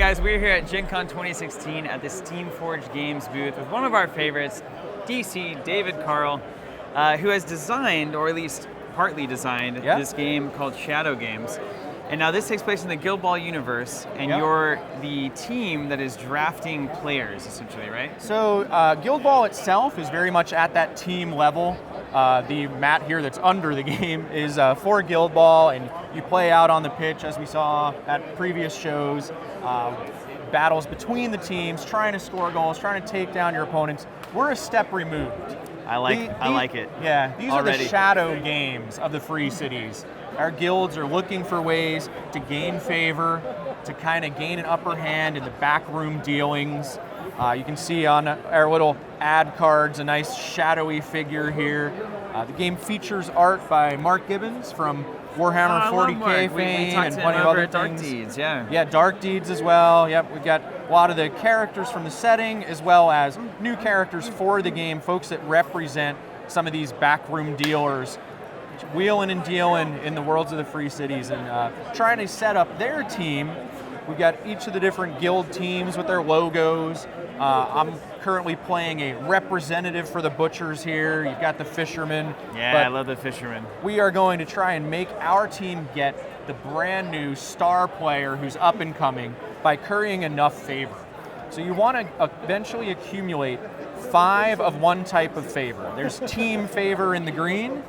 guys, we're here at GenCon 2016 at the Steamforged Games booth with one of our favorites, DC, David Carl, who has designed, or at least partly designed, this game called Shadow Games. And now this takes place in the Guild Ball universe, and you're the team that is drafting players, essentially, right? So Guild Ball itself is very much at that team level. The mat here that's under the game is for Guild Ball, and you play out on the pitch, as we saw at previous shows. Battles between the teams, trying to score goals, trying to take down your opponents. We're a step removed. I like it. Yeah, these already are the shadow games of the free cities. Our guilds are looking for ways to gain favor, to kind of gain an upper hand in the backroom dealings. You can see on our little ad cards a nice shadowy figure here. The game features art by Mark Gibbons from Warhammer 40K fame and plenty of other things. Dark Deeds, Yeah, Dark Deeds as well. Yep, we've got a lot of the characters from the setting as well as new characters for the game, folks that represent some of these backroom dealers, wheeling and dealing in the worlds of the free cities and trying to set up their team. We've got each of the different guild teams with their logos. I'm currently playing a representative for the butchers here. You've got the fishermen. Yeah, I love the fishermen. We are going to try and make our team get the brand new star player who's up and coming by currying enough favor. So you want to eventually accumulate 5 of one type of favor. There's team favor in the green,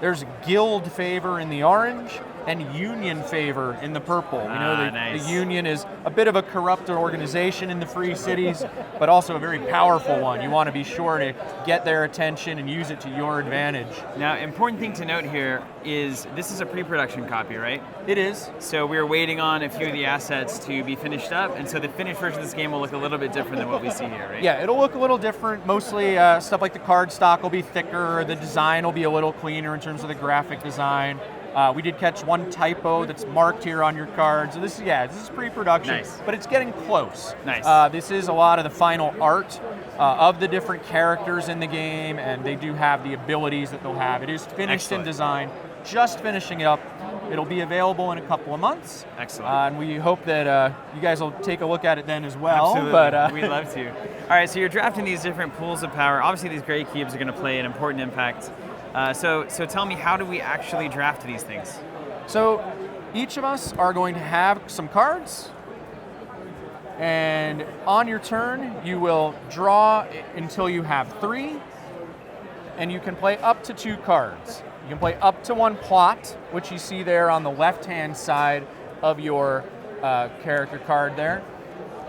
there's guild favor in the orange, and union favor in the purple. We know the union is a bit of a corrupt organization in the free cities, but also a very powerful one. You want to be sure to get their attention and use it to your advantage. Now, important thing to note here is this is a pre-production copy, right? It is. So we're waiting on a few of the assets to be finished up, and so the finished version of this game will look a little bit different than what we see here, right? Yeah, it'll look a little different. Mostly stuff like the card stock will be thicker, the design will be a little cleaner in terms of the graphic design. We did catch one typo that's marked here on your card. So this is pre-production, but it's getting close. Nice. This is a lot of the final art of the different characters in the game, and they do have the abilities that they'll have. It is finished in design, just finishing it up. It'll be available in a couple of months. Excellent. And we hope that you guys will take a look at it then as well. Absolutely. But, we'd love to. All right, so you're drafting these different pools of power. Obviously, these gray cubes are going to play an important impact. So tell me, how do we actually draft these things? So each of us are going to have some cards, and on your turn you will draw until you have 3, and you can play up to 2 cards. You can play up to 1 plot, which you see there on the left-hand side of your character card there,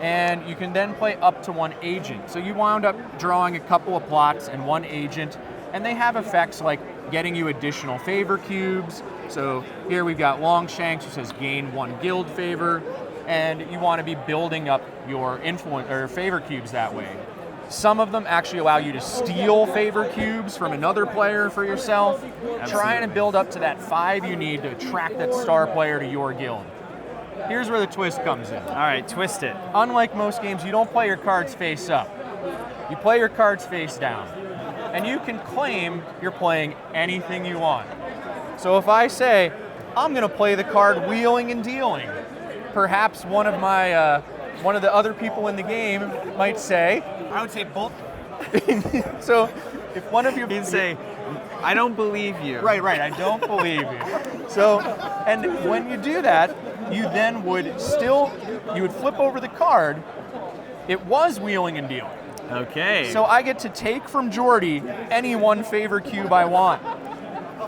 and you can then play up to 1 agent. So you wound up drawing a couple of plots and 1 agent, and they have effects like getting you additional favor cubes. So here we've got Longshanks, which says gain 1 guild favor, and you want to be building up your influence or favor cubes that way. Some of them actually allow you to steal favor cubes from another player for yourself. Absolutely. Trying to build up to that 5 you need to attract that star player to your guild. Here's where the twist comes in. All right, twist it. Unlike most games, you don't play your cards face up. You play your cards face down. And you can claim you're playing anything you want. So if I say, I'm going to play the card Wheeling and Dealing, perhaps one of the other people in the game might say, I would say both. So if one of you... He'd say, I don't believe you. Right, I don't believe you. So, and when you do that, you then would flip over the card. It was Wheeling and Dealing. Okay. So I get to take from Jordy any 1 favor cube I want,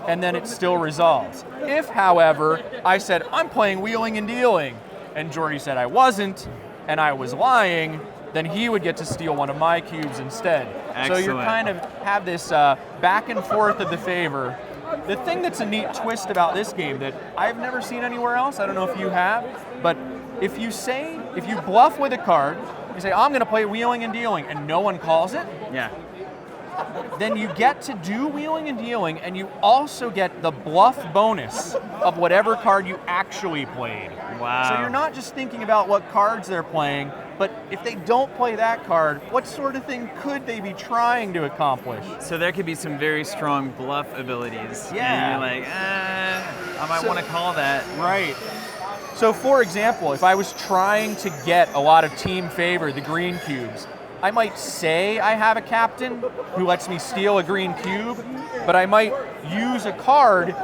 and then it still resolves. If, however, I said, I'm playing Wheeling and Dealing, and Jordy said I wasn't, and I was lying, then he would get to steal 1 of my cubes instead. Excellent. So you kind of have this back and forth of the favor. The thing that's a neat twist about this game that I've never seen anywhere else, I don't know if you have, but if you bluff with a card, you say, I'm going to play Wheeling and Dealing, and no one calls it, then you get to do Wheeling and Dealing, and you also get the bluff bonus of whatever card you actually played. Wow. So you're not just thinking about what cards they're playing, but if they don't play that card, what sort of thing could they be trying to accomplish? So there could be some very strong bluff abilities. Yeah. And you're like, I might want to call that. Right. So for example, if I was trying to get a lot of team favor, the green cubes, I might say I have a captain who lets me steal a green cube, but I might use a card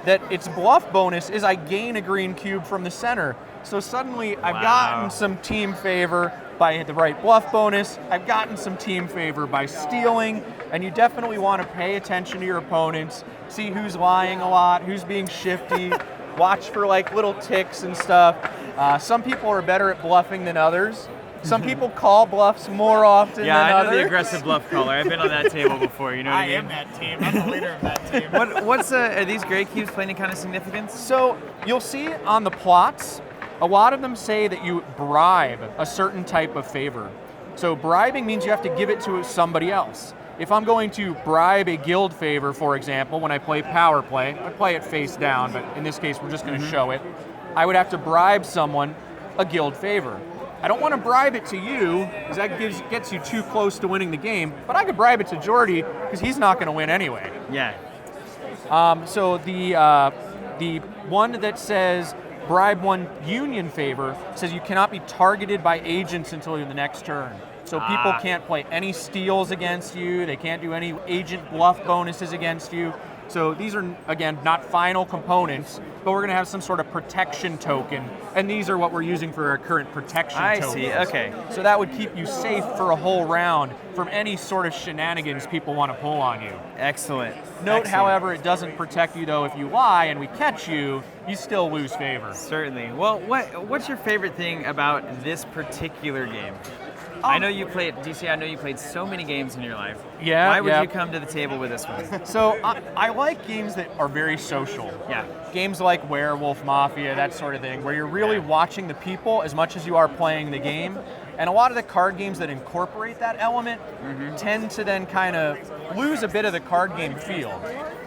that its bluff bonus is I gain a green cube from the center. So suddenly I've gotten some team favor by the right bluff bonus, I've gotten some team favor by stealing, and you definitely want to pay attention to your opponents, see who's lying a lot, who's being shifty, watch for like little ticks and stuff. Some people are better at bluffing than others. Some people call bluffs more often than others. Yeah, I know the aggressive bluff caller. I've been on that table before, you know what I mean? I am that team. I'm the leader of that team. Are these gray cubes playing any kind of significance? So you'll see on the plots, a lot of them say that you bribe a certain type of favor. So bribing means you have to give it to somebody else. If I'm going to bribe a guild favor, for example, when I play power play, I play it face down, but in this case we're just going to show it, I would have to bribe someone a guild favor. I don't want to bribe it to you, because that gets you too close to winning the game, but I could bribe it to Jordy, because he's not going to win anyway. Yeah. So the one that says bribe one union favor says you cannot be targeted by agents until the next turn. So people can't play any steals against you, they can't do any agent bluff bonuses against you. So these are, again, not final components, but we're going to have some sort of protection token, and these are what we're using for our current protection tokens. I see, okay. So that would keep you safe for a whole round from any sort of shenanigans people want to pull on you. Excellent. Note, however, it doesn't protect you, though. If you lie and we catch you, you still lose favor. Certainly. Well, what's your favorite thing about this particular game? I know you played, DC, I know you played so many games in your life. Yeah. Why would you come to the table with this one? So I like games that are very social. Yeah. Games like Werewolf Mafia, that sort of thing, where you're really watching the people as much as you are playing the game. And a lot of the card games that incorporate that element tend to then kind of lose a bit of the card game feel.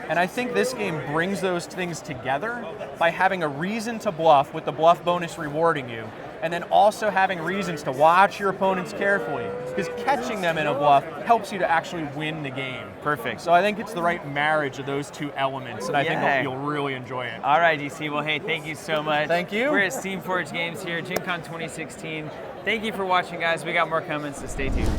And I think this game brings those things together by having a reason to bluff with the bluff bonus rewarding you, and then also having reasons to watch your opponents carefully, because catching them in a bluff helps you to actually win the game. Perfect. So I think it's the right marriage of those two elements, and I think you'll really enjoy it. All right, DC. Well, hey, thank you so much. Thank you. We're at Steamforged Games here, GenCon 2016. Thank you for watching, guys. We got more coming, so stay tuned.